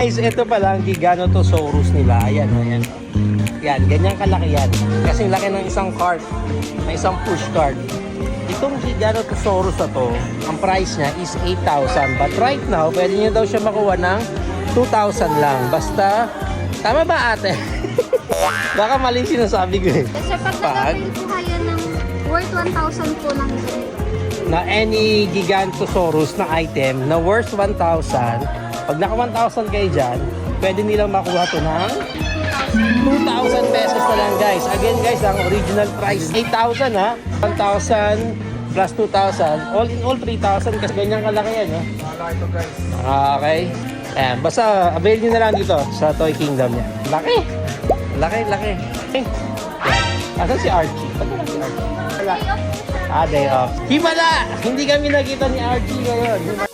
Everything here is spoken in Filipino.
Guys, ito pala ang Giganotosaurus nila. Ayan, ayan. Yan, ganyan kalaki yan. Kasing laki ng isang cart, ng isang push cart. Itong Giganotosaurus na to, ang price niya is 8,000. But right now, pwede niyo daw siya makuha ng 2,000 lang. Basta, tama ba ate? Baka mali sinasabi ko eh. Kasi pag nag-avail po kayo ng worth 1,000 po lang ganito. Na any Gigantosaurus na item na worth 1,000, pag naka 1,000 kayo dyan, pwede nilang makuha to ng 2,000 pesos na lang guys. Again guys, ang original price 8,000 ha. 1,000 plus 2,000. All in all 3,000 kasi ganyan kalaki yan ha. Malaki ito guys. Okay. Ayan, basta avail nyo na lang dito sa Toy Kingdom yan. Laki! Laki, laki. Yan. Asan si Archie? Saan na si Archie? Wala. Day off. Himala! Hindi kami nakita ni Archie ngayon.